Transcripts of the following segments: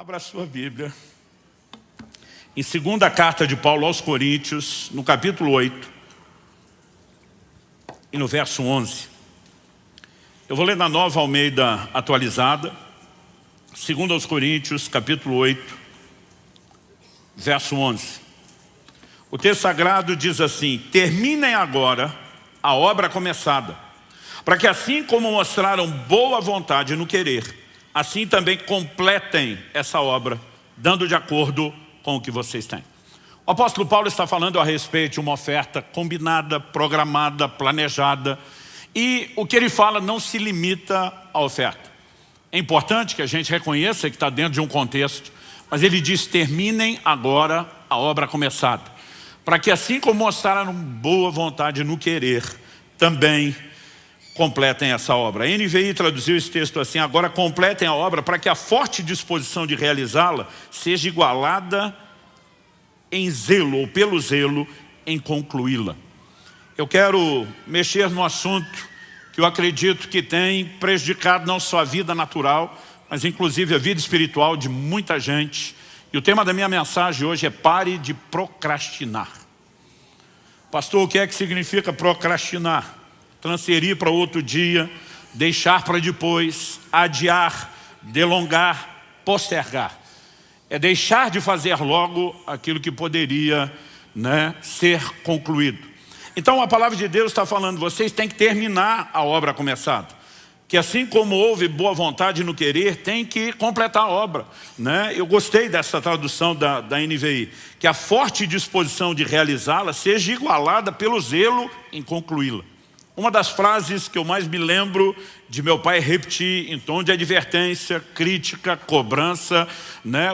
Abra a sua Bíblia em segunda carta de Paulo aos Coríntios, no capítulo 8 e no verso 11. Eu vou ler na Nova Almeida atualizada, segunda aos Coríntios, capítulo 8, verso 11. O texto sagrado diz assim: terminem agora a obra começada, para que assim como mostraram boa vontade no querer, assim também completem essa obra, dando de acordo com o que vocês têm. O apóstolo Paulo está falando a respeito de uma oferta combinada, programada, planejada. E o que ele fala não se limita à oferta. É importante que a gente reconheça que está dentro de um contexto, mas ele diz: terminem agora a obra começada, para que assim como mostraram boa vontade no querer, também completem essa obra. A NVI traduziu esse texto assim: agora completem a obra para que a forte disposição de realizá-la seja igualada em zelo, ou pelo zelo, em concluí-la. Eu quero mexer no assunto que eu acredito que tem prejudicado não só a vida natural, mas inclusive a vida espiritual de muita gente. E o tema da minha mensagem hoje é: pare de procrastinar. Pastor, o que é que significa procrastinar? Transferir para outro dia, deixar para depois, adiar, delongar, postergar. É deixar de fazer logo aquilo que poderia, ser concluído. Então a palavra de Deus está falando: vocês têm que terminar a obra começada. Que assim como houve boa vontade no querer, tem que completar a obra. Eu gostei dessa tradução da NVI. Que a forte disposição de realizá-la seja igualada pelo zelo em concluí-la. Uma das frases que eu mais me lembro de meu pai repetir em tom de advertência, crítica, cobrança,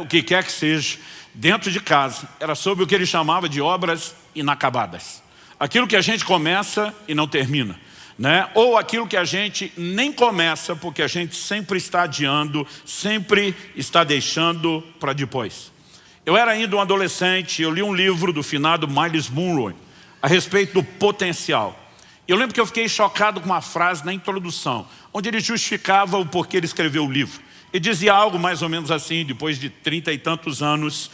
o que quer que seja, dentro de casa, era sobre o que ele chamava de obras inacabadas. Aquilo que a gente começa e não termina. Ou aquilo que a gente nem começa porque a gente sempre está adiando, sempre está deixando para depois. Eu era ainda um adolescente, eu li um livro do finado Miles Monroe a respeito do potencial. Eu lembro que eu fiquei chocado com uma frase na introdução, onde ele justificava o porquê ele escreveu o livro. Ele dizia algo mais ou menos assim: depois de 30 e tantos anos,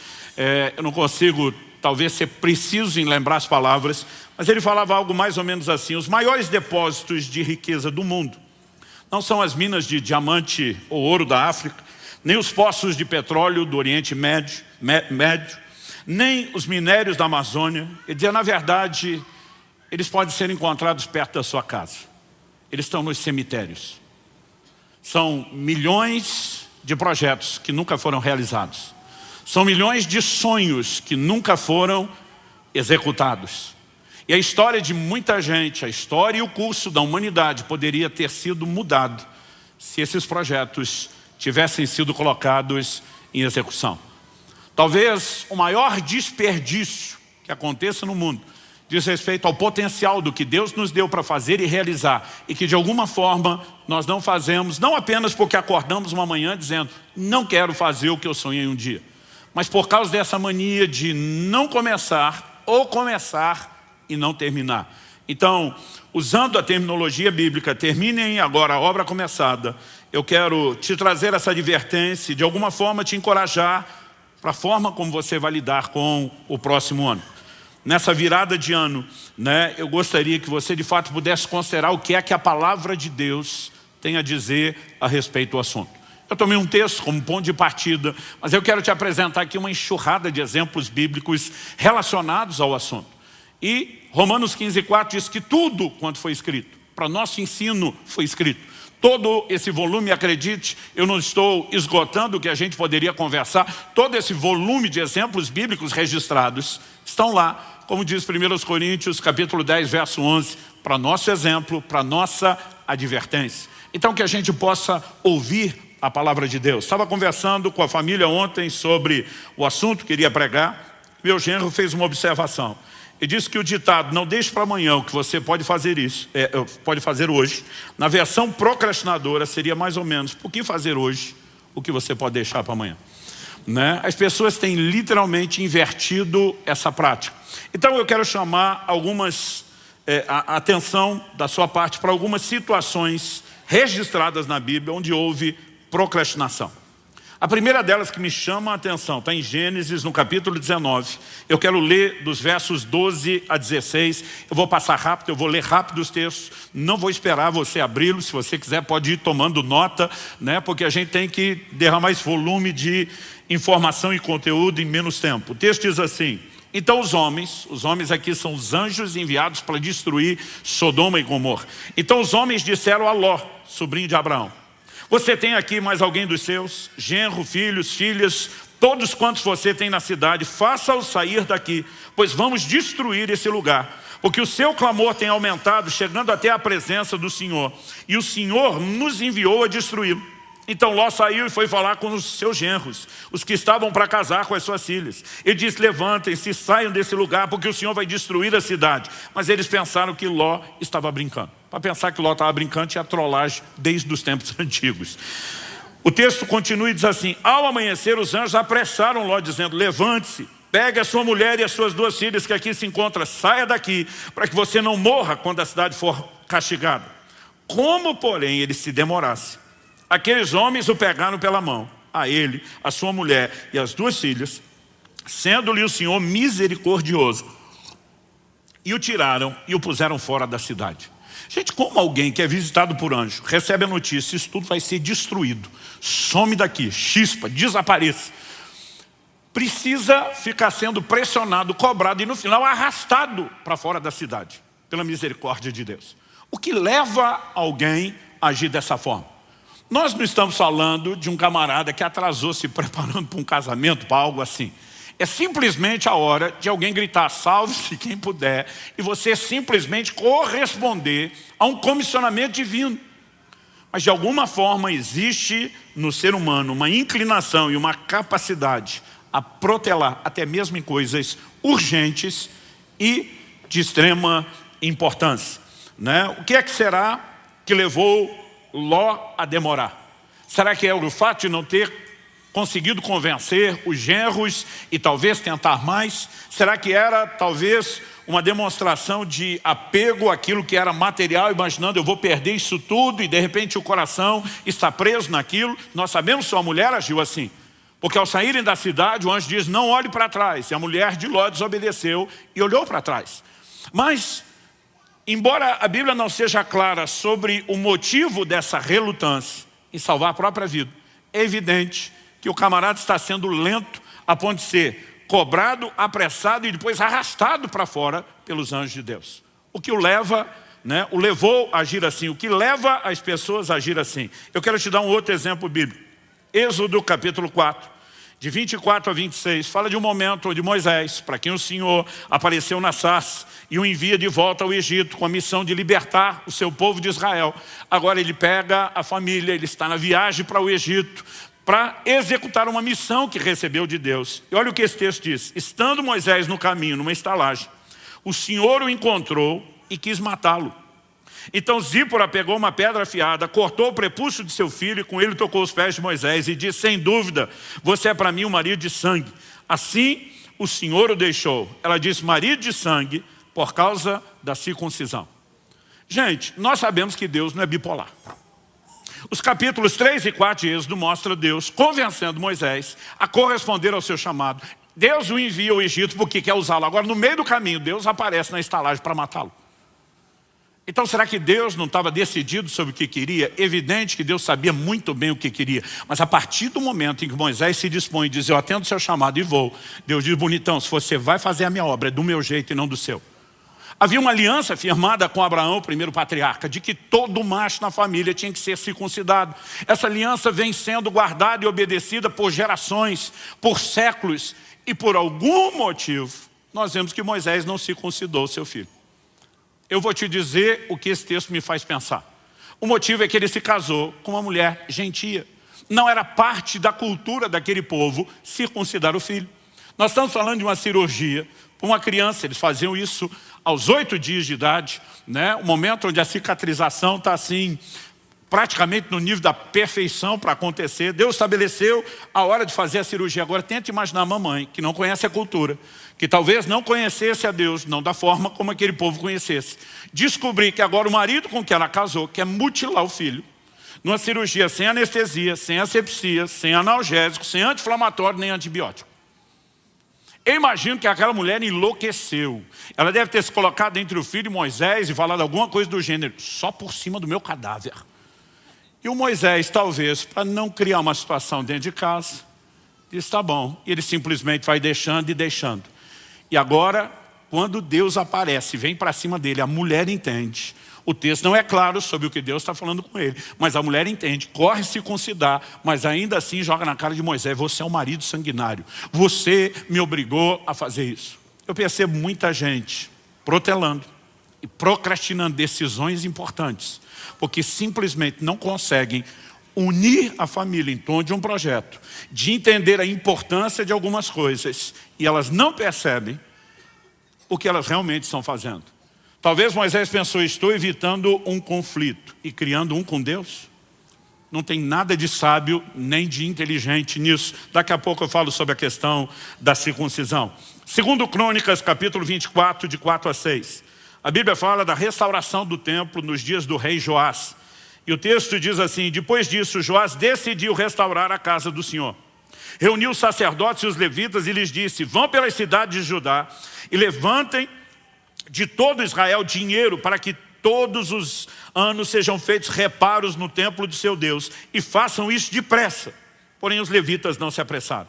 eu não consigo talvez ser preciso em lembrar as palavras, mas ele falava algo mais ou menos assim: os maiores depósitos de riqueza do mundo não são as minas de diamante ou ouro da África, nem os poços de petróleo do Oriente Médio, nem os minérios da Amazônia. Ele dizia: na verdade, eles podem ser encontrados perto da sua casa. Eles estão nos cemitérios. São milhões de projetos que nunca foram realizados. São milhões de sonhos que nunca foram executados. E a história de muita gente, a história e o curso da humanidade poderia ter sido mudado se esses projetos tivessem sido colocados em execução. Talvez o maior desperdício que aconteça no mundo diz respeito ao potencial do que Deus nos deu para fazer e realizar, e que de alguma forma nós não fazemos, não apenas porque acordamos uma manhã dizendo: não quero fazer o que eu sonhei um dia, mas por causa dessa mania de não começar, ou começar e não terminar. Então, usando a terminologia bíblica, terminem agora a obra começada, eu quero te trazer essa advertência e de alguma forma te encorajar para a forma como você vai lidar com o próximo ano. Nessa virada de ano, eu gostaria que você de fato pudesse considerar o que é que a palavra de Deus tem a dizer a respeito do assunto. Eu tomei um texto como ponto de partida, mas eu quero te apresentar aqui uma enxurrada de exemplos bíblicos relacionados ao assunto. E Romanos 15:4 diz que tudo quanto foi escrito, para nosso ensino foi escrito. Todo esse volume, acredite, eu não estou esgotando o que a gente poderia conversar, todo esse volume de exemplos bíblicos registrados estão lá, como diz 1 Coríntios, capítulo 10, verso 11, para nosso exemplo, para nossa advertência. Então que a gente possa ouvir a palavra de Deus. Estava conversando com a família ontem sobre o assunto que iria pregar. Meu genro fez uma observação. Ele disse que o ditado "não deixe para amanhã o que você pode fazer pode fazer hoje", na versão procrastinadora seria mais ou menos: por que fazer hoje o que você pode deixar para amanhã? As pessoas têm literalmente invertido essa prática. Então eu quero chamar a atenção da sua parte para algumas situações registradas na Bíblia onde houve procrastinação. A primeira delas que me chama a atenção está em Gênesis, no capítulo 19. Eu quero ler dos versos 12 a 16. Eu vou passar rápido, eu vou ler rápido os textos. Não vou esperar você abri-los. Se você quiser, pode ir tomando nota, né? Porque a gente tem que derramar esse volume de informação e conteúdo em menos tempo. O texto diz assim: então os homens aqui são os anjos enviados para destruir Sodoma e Gomorra. Então os homens disseram a Ló, sobrinho de Abraão: você tem aqui mais alguém dos seus, genro, filhos, filhas, todos quantos você tem na cidade, faça-os sair daqui, pois vamos destruir esse lugar. Porque o seu clamor tem aumentado, chegando até a presença do Senhor, e o Senhor nos enviou a destruí-lo. Então Ló saiu e foi falar com os seus genros, os que estavam para casar com as suas filhas. Ele disse: levantem-se, saiam desse lugar, porque o Senhor vai destruir a cidade. Mas eles pensaram que Ló estava brincando. Para pensar que Ló estava brincando, tinha trollagem desde os tempos antigos. O texto continua e diz assim: ao amanhecer os anjos apressaram Ló, dizendo: levante-se, pegue a sua mulher e as suas 2 filhas que aqui se encontram, saia daqui, para que você não morra quando a cidade for castigada. Como, porém, ele se demorasse, aqueles homens o pegaram pela mão, a ele, a sua mulher e as 2 filhas, sendo-lhe o Senhor misericordioso, e o tiraram e o puseram fora da cidade. Gente, como alguém que é visitado por anjo recebe a notícia: isso tudo vai ser destruído, some daqui, chispa, desapareça, precisa ficar sendo pressionado, cobrado e no final arrastado para fora da cidade, pela misericórdia de Deus? O que leva alguém a agir dessa forma? Nós não estamos falando de um camarada que atrasou se preparando para um casamento, para algo assim. É simplesmente a hora de alguém gritar: salve-se quem puder, e você simplesmente corresponder a um comissionamento divino. Mas de alguma forma existe no ser humano uma inclinação e uma capacidade a protelar, até mesmo em coisas urgentes e de extrema importância, né? O que é que será que levou Ló a demorar? Será que é o fato de não ter conseguido convencer os genros e talvez tentar mais? Será que era talvez uma demonstração de apego àquilo que era material, imaginando: eu vou perder isso tudo, e de repente o coração está preso naquilo? Nós sabemos que sua mulher agiu assim, porque ao saírem da cidade o anjo diz: não olhe para trás, e a mulher de Ló desobedeceu e olhou para trás. Mas embora a Bíblia não seja clara sobre o motivo dessa relutância em salvar a própria vida, é evidente que o camarada está sendo lento a ponto de ser cobrado, apressado e depois arrastado para fora pelos anjos de Deus. O que o leva, né, o levou a agir assim, o que leva as pessoas a agir assim. Eu quero te dar um outro exemplo bíblico. Êxodo capítulo 4, de 24 a 26, fala de um momento onde Moisés, para quem o Senhor apareceu na sarça e o envia de volta ao Egito com a missão de libertar o seu povo de Israel. Agora ele pega a família, ele está na viagem para o Egito para executar uma missão que recebeu de Deus. E olha o que esse texto diz: estando Moisés no caminho, numa estalagem, o Senhor o encontrou e quis matá-lo. Então Zípora pegou uma pedra afiada, cortou o prepúcio de seu filho e com ele tocou os pés de Moisés e disse: sem dúvida, você é para mim um marido de sangue. Assim o Senhor o deixou. Ela disse: marido de sangue, por causa da circuncisão. Gente, nós sabemos que Deus não é bipolar. Os capítulos 3 e 4 de Êxodo mostram Deus convencendo Moisés a corresponder ao seu chamado. Deus o envia ao Egito porque quer usá-lo. Agora, no meio do caminho, Deus aparece na estalagem para matá-lo. Então, será que Deus não estava decidido sobre o que queria? Evidente que Deus sabia muito bem o que queria. Mas a partir do momento em que Moisés se dispõe e diz: eu atendo o seu chamado e vou, Deus diz: bonitão, se você vai fazer a minha obra, é do meu jeito e não do seu. Havia uma aliança firmada com Abraão, o primeiro patriarca, de que todo macho na família tinha que ser circuncidado. Essa aliança vem sendo guardada e obedecida por gerações, por séculos. E por algum motivo, nós vemos que Moisés não circuncidou seu filho. Eu vou te dizer o que esse texto me faz pensar. O motivo é que ele se casou com uma mulher gentia. Não era parte da cultura daquele povo circuncidar o filho. Nós estamos falando de uma cirurgia para uma criança. Eles faziam isso aos 8 dias de idade, né? O momento onde a cicatrização está assim, praticamente no nível da perfeição para acontecer. Deus estabeleceu a hora de fazer a cirurgia. Agora tente imaginar a mamãe que não conhece a cultura, que talvez não conhecesse a Deus, não da forma como aquele povo conhecesse. Descobrir que agora o marido com quem ela casou quer mutilar o filho. numa cirurgia sem anestesia, sem asepsia, sem analgésico, sem anti-inflamatório nem antibiótico. Eu imagino que aquela mulher enlouqueceu. Ela deve ter se colocado entre o filho e Moisés e falado alguma coisa do gênero, só por cima do meu cadáver. E o Moisés, talvez, para não criar uma situação dentro de casa, disse, tá bom. E ele simplesmente vai deixando e deixando. E agora, quando Deus aparece e vem para cima dele, a mulher entende. O texto não é claro sobre o que Deus está falando com ele, mas a mulher entende, corre circuncidar, mas ainda assim joga na cara de Moisés, você é um marido sanguinário, você me obrigou a fazer isso. Eu percebo muita gente protelando e procrastinando decisões importantes, porque simplesmente não conseguem unir a família em torno de um projeto, de entender a importância de algumas coisas, e elas não percebem o que elas realmente estão fazendo. Talvez Moisés pensou, estou evitando um conflito e criando um com Deus. Não tem nada de sábio nem de inteligente nisso. Daqui a pouco eu falo sobre a questão da circuncisão. Segundo Crônicas, capítulo 24, de 4 a 6. A Bíblia fala da restauração do templo nos dias do rei Joás. E o texto diz assim, depois disso Joás decidiu restaurar a casa do Senhor. Reuniu os sacerdotes e os levitas e lhes disse, vão pelas cidades de Judá e levantem de todo Israel dinheiro para que todos os anos sejam feitos reparos no templo de seu Deus e façam isso depressa. Porém os levitas não se apressaram.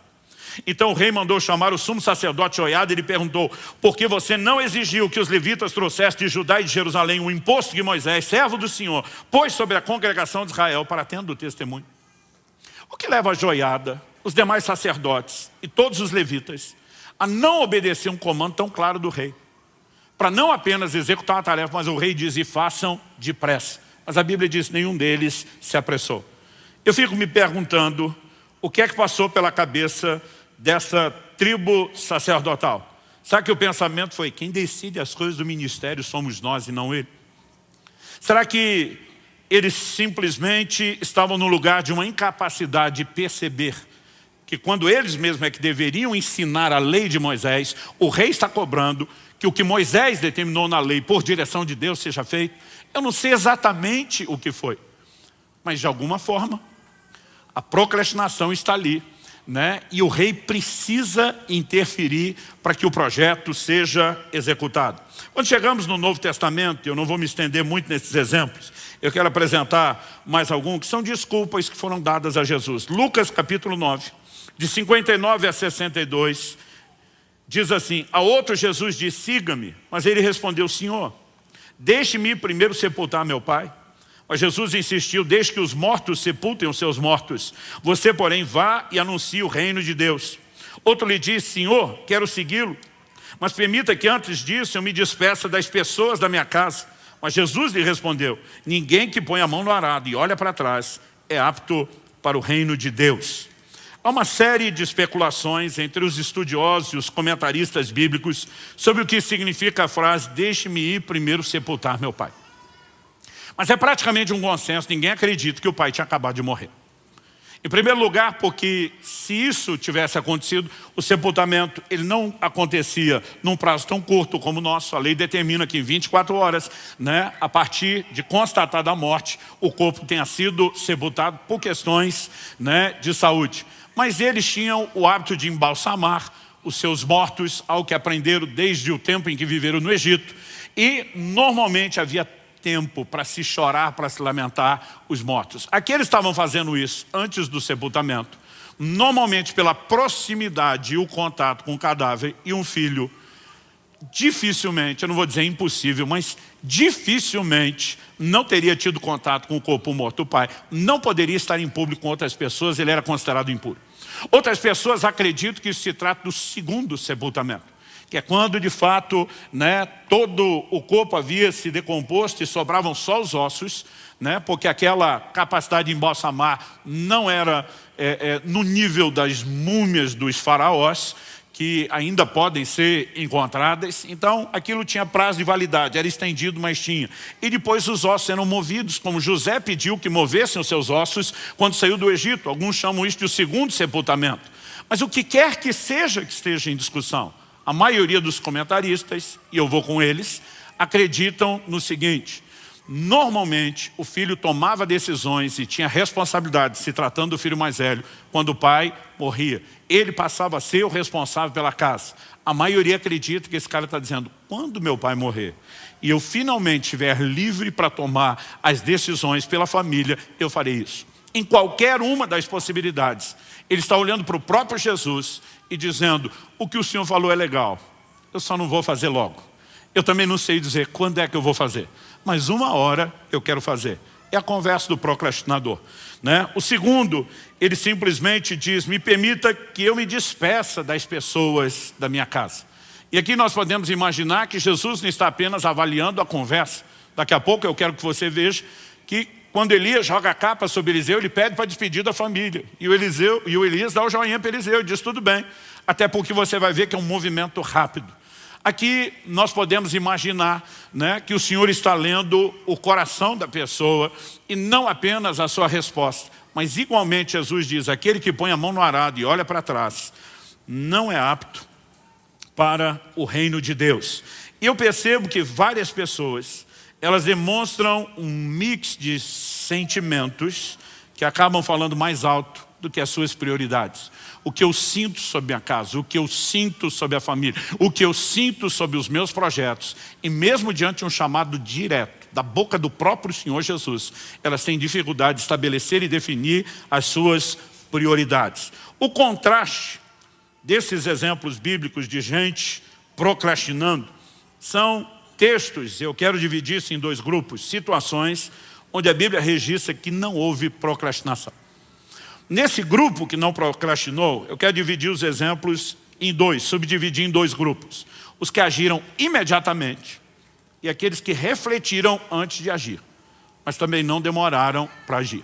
Então o rei mandou chamar o sumo sacerdote Joiada e lhe perguntou, por que você não exigiu que os levitas trouxessem de Judá e de Jerusalém o imposto que Moisés, servo do Senhor, pôs sobre a congregação de Israel para tendo o testemunho? O que leva a Joiada, os demais sacerdotes e todos os levitas a não obedecer um comando tão claro do rei? Para não apenas executar uma tarefa, mas o rei diz, e façam depressa. Mas a Bíblia diz, nenhum deles se apressou. Eu fico me perguntando, o que é que passou pela cabeça dessa tribo sacerdotal? Será que o pensamento foi, quem decide as coisas do ministério somos nós e não ele? Será que eles simplesmente estavam no lugar de uma incapacidade de perceber que quando eles mesmos é que deveriam ensinar a lei de Moisés, o rei está cobrando que o que Moisés determinou na lei por direção de Deus seja feito? Eu não sei exatamente o que foi, mas de alguma forma a procrastinação está ali, né? E o rei precisa interferir para que o projeto seja executado. Quando chegamos no Novo Testamento, eu não vou me estender muito nesses exemplos, eu quero apresentar mais alguns que são desculpas que foram dadas a Jesus. Lucas capítulo 9, de 59 a 62, diz assim, a outro Jesus disse, siga-me. Mas ele respondeu, Senhor, deixe-me ir primeiro sepultar meu pai. Mas Jesus insistiu, deixe que os mortos sepultem os seus mortos. Você, porém, vá e anuncie o reino de Deus. Outro lhe disse, Senhor, quero segui-lo, mas permita que antes disso eu me despeça das pessoas da minha casa. Mas Jesus lhe respondeu, ninguém que põe a mão no arado e olha para trás é apto para o reino de Deus. Há uma série de especulações entre os estudiosos e os comentaristas bíblicos sobre o que significa a frase, deixe-me ir primeiro sepultar meu pai. Mas é praticamente um consenso, ninguém acredita que o pai tinha acabado de morrer. Em primeiro lugar, porque se isso tivesse acontecido, o sepultamento ele não acontecia num prazo tão curto como o nosso. A lei determina que em 24 horas, né, a partir de constatada a morte, o corpo tenha sido sepultado por questões, né, de saúde. Mas eles tinham o hábito de embalsamar os seus mortos, algo que aprenderam desde o tempo em que viveram no Egito. E normalmente havia tempo para se chorar, para se lamentar os mortos. Aqui eles estavam fazendo isso antes do sepultamento. Normalmente pela proximidade e o contato com o cadáver, e um filho dificilmente, eu não vou dizer impossível, mas dificilmente não teria tido contato com o corpo morto do pai. Não poderia estar em público com outras pessoas, ele era considerado impuro. Outras pessoas acreditam que isso se trata do segundo sepultamento, que é quando de fato, né, todo o corpo havia se decomposto e sobravam só os ossos, né, porque aquela capacidade de embalsamar não era no nível das múmias dos faraós, que ainda podem ser encontradas. Então aquilo tinha prazo de validade, era estendido, mas tinha. E depois os ossos eram movidos, como José pediu que movessem os seus ossos quando saiu do Egito. Alguns chamam isso de o segundo sepultamento. Mas o que quer que seja que esteja em discussão, a maioria dos comentaristas, e eu vou com eles, acreditam no seguinte, Normalmente, o filho tomava decisões e tinha responsabilidade, se tratando do filho mais velho, quando o pai morria. Ele passava a ser o responsável pela casa. A maioria acredita que esse cara está dizendo, quando meu pai morrer e eu finalmente estiver livre para tomar as decisões pela família, eu farei isso. Em qualquer uma das possibilidades, ele está olhando para o próprio Jesus e dizendo, o que o Senhor falou é legal, eu só não vou fazer logo. Eu também não sei dizer quando é que eu vou fazer, mas uma hora eu quero fazer. É a conversa do procrastinador, né? O segundo, ele simplesmente diz, me permita que eu me despeça das pessoas da minha casa. E aqui nós podemos imaginar que Jesus não está apenas avaliando a conversa. Daqui a pouco eu quero que você veja que quando Elias joga a capa sobre Eliseu, ele pede para despedir da família. E o Elias dá o joinha para Eliseu e diz, tudo bem. Até porque você vai ver que é um movimento rápido. Aqui nós podemos imaginar, né, que o Senhor está lendo o coração da pessoa e não apenas a sua resposta. Mas igualmente Jesus diz, aquele que põe a mão no arado e olha para trás, não é apto para o reino de Deus. E eu percebo que várias pessoas, elas demonstram um mix de sentimentos que acabam falando mais alto do que as suas prioridades. O que eu sinto sobre minha casa, o que eu sinto sobre a família, o que eu sinto sobre os meus projetos. E mesmo diante de um chamado direto da boca do próprio Senhor Jesus, elas têm dificuldade de estabelecer e definir as suas prioridades. O contraste desses exemplos bíblicos de gente procrastinando são textos, eu quero dividir isso em dois grupos, situações onde a Bíblia registra que não houve procrastinação. Nesse grupo que não procrastinou, eu quero dividir os exemplos em dois, subdividir em dois grupos. Os que agiram imediatamente e aqueles que refletiram antes de agir, mas também não demoraram para agir.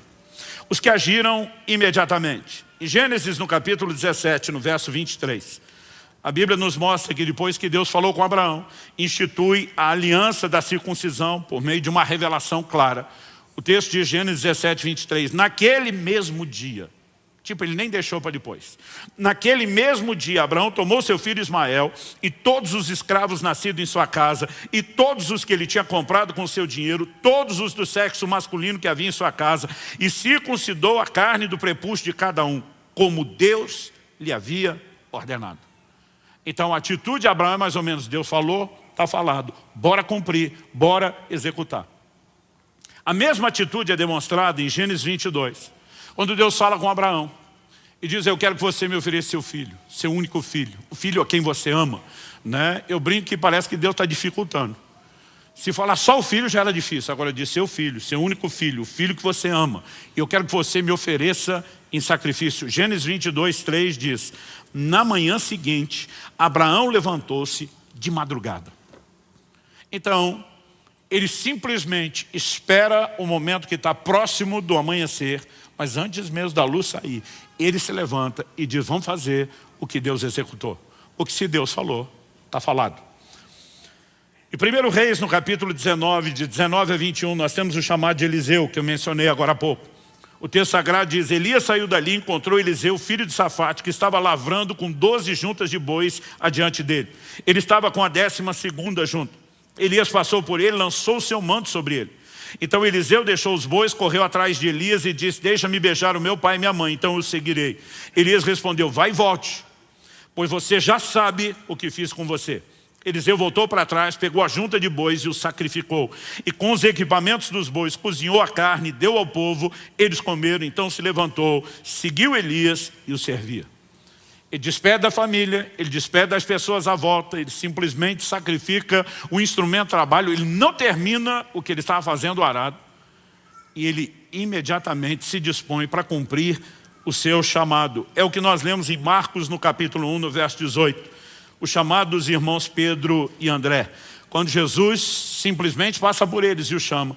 Os que agiram imediatamente. Em Gênesis, no capítulo 17, no verso 23, a Bíblia nos mostra que depois que Deus falou com Abraão, institui a aliança da circuncisão por meio de uma revelação clara. O texto de Gênesis 17, 23, naquele mesmo dia, tipo, ele nem deixou para depois. Naquele mesmo dia, Abraão tomou seu filho Ismael e todos os escravos nascidos em sua casa e todos os que ele tinha comprado com seu dinheiro, todos os do sexo masculino que havia em sua casa e circuncidou a carne do prepúcio de cada um, como Deus lhe havia ordenado. Então a atitude de Abraão é mais ou menos, Deus falou, está falado, bora cumprir, bora executar. A mesma atitude é demonstrada em Gênesis 22, quando Deus fala com Abraão e diz, eu quero que você me ofereça seu filho, seu único filho, o filho a quem você ama, né? Eu brinco que parece que Deus está dificultando. Se falar só o filho já era difícil, agora diz seu filho, seu único filho, o filho que você ama, e eu quero que você me ofereça em sacrifício. Gênesis 22, 3 diz, na manhã seguinte, Abraão levantou-se de madrugada. Então, ele simplesmente espera o momento que está próximo do amanhecer, mas antes mesmo da luz sair, ele se levanta e diz, vamos fazer o que Deus executou. Porque se Deus falou, está falado. Em 1 Reis, no capítulo 19, de 19 a 21, nós temos o chamado de Eliseu, que eu mencionei agora há pouco. O texto sagrado diz, Elias saiu dali e encontrou Eliseu, filho de Safate, que estava lavrando com 12 juntas de bois adiante dele. Ele estava com a 12ª junta. Elias passou por ele, lançou o seu manto sobre ele. Então Eliseu deixou os bois, correu atrás de Elias e disse, deixa-me beijar o meu pai e minha mãe, então eu o seguirei. Elias respondeu, vai e volte, pois você já sabe o que fiz com você. Eliseu voltou para trás, pegou a junta de bois e o sacrificou. E com os equipamentos dos bois, cozinhou a carne, deu ao povo, eles comeram, então se levantou, seguiu Elias e o servia. Ele despede da família, ele despede das pessoas à volta, ele simplesmente sacrifica o instrumento de trabalho, ele não termina o que ele estava fazendo o arado, e ele imediatamente se dispõe para cumprir o seu chamado. É o que nós lemos em Marcos, no capítulo 1, no verso 18, o chamado dos irmãos Pedro e André. Quando Jesus simplesmente passa por eles e os chama,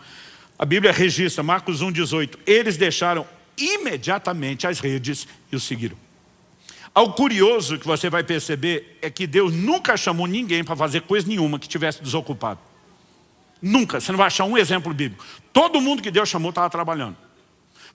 a Bíblia registra, Marcos 1, 18, eles deixaram imediatamente as redes e o seguiram. Algo curioso que você vai perceber é que Deus nunca chamou ninguém para fazer coisa nenhuma que estivesse desocupado. Nunca, você não vai achar um exemplo bíblico. Todo mundo que Deus chamou estava trabalhando.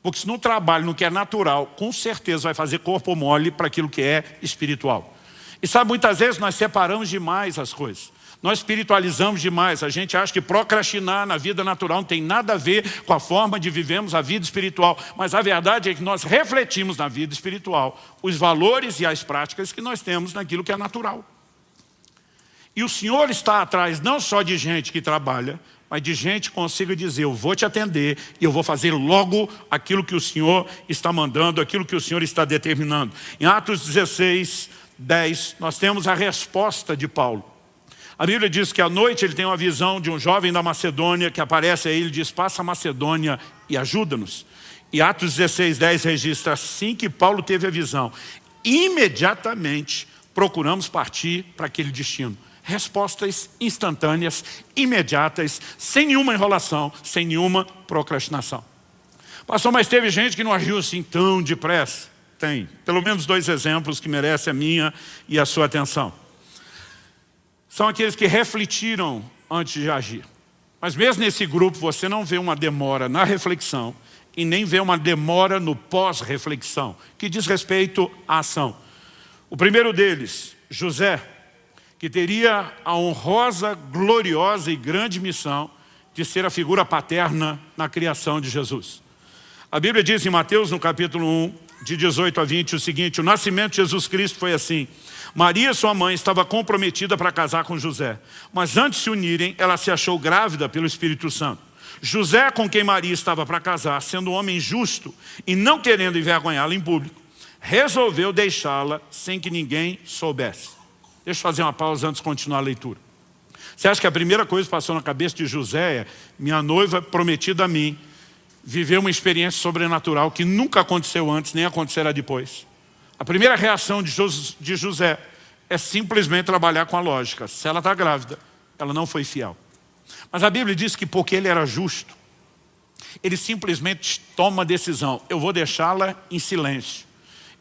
Porque se no trabalho, no que é natural, com certeza vai fazer corpo mole para aquilo que é espiritual. E sabe, muitas vezes nós separamos demais as coisas. Nós espiritualizamos demais, a gente acha que procrastinar na vida natural não tem nada a ver com a forma de vivemos a vida espiritual. Mas a verdade é que nós refletimos na vida espiritual os valores e as práticas que nós temos naquilo que é natural. E o Senhor está atrás não só de gente que trabalha, mas de gente que consiga dizer, eu vou te atender e eu vou fazer logo aquilo que o Senhor está mandando, aquilo que o Senhor está determinando. Em Atos 16, 10, nós temos a resposta de Paulo. A Bíblia diz que à noite ele tem uma visão de um jovem da Macedônia que aparece a ele e diz, passa a Macedônia e ajuda-nos. E Atos 16, 10 registra, assim que Paulo teve a visão, imediatamente procuramos partir para aquele destino. Respostas instantâneas, imediatas, sem nenhuma enrolação, sem nenhuma procrastinação. Pastor, mas teve gente que não agiu assim tão depressa? Tem. Pelo menos 2 exemplos que merecem a minha e a sua atenção. São aqueles que refletiram antes de agir. Mas mesmo nesse grupo você não vê uma demora na reflexão e nem vê uma demora no pós-reflexão, que diz respeito à ação. O primeiro deles, José, que teria a honrosa, gloriosa e grande missão de ser a figura paterna na criação de Jesus. A Bíblia diz em Mateus, no capítulo 1, de 18 a 20, o seguinte, o nascimento de Jesus Cristo foi assim. Maria, sua mãe, estava comprometida para casar com José, mas antes de se unirem, ela se achou grávida pelo Espírito Santo. José, com quem Maria estava para casar, sendo um homem justo e não querendo envergonhá-la em público, resolveu deixá-la sem que ninguém soubesse. Deixa eu fazer uma pausa antes de continuar a leitura. Você acha que a primeira coisa que passou na cabeça de José é, minha noiva prometida a mim, viveu uma experiência sobrenatural que nunca aconteceu antes, nem acontecerá depois. A primeira reação de José é simplesmente trabalhar com a lógica. Se ela está grávida, ela não foi fiel. Mas a Bíblia diz que porque ele era justo, ele simplesmente toma a decisão. Eu vou deixá-la em silêncio.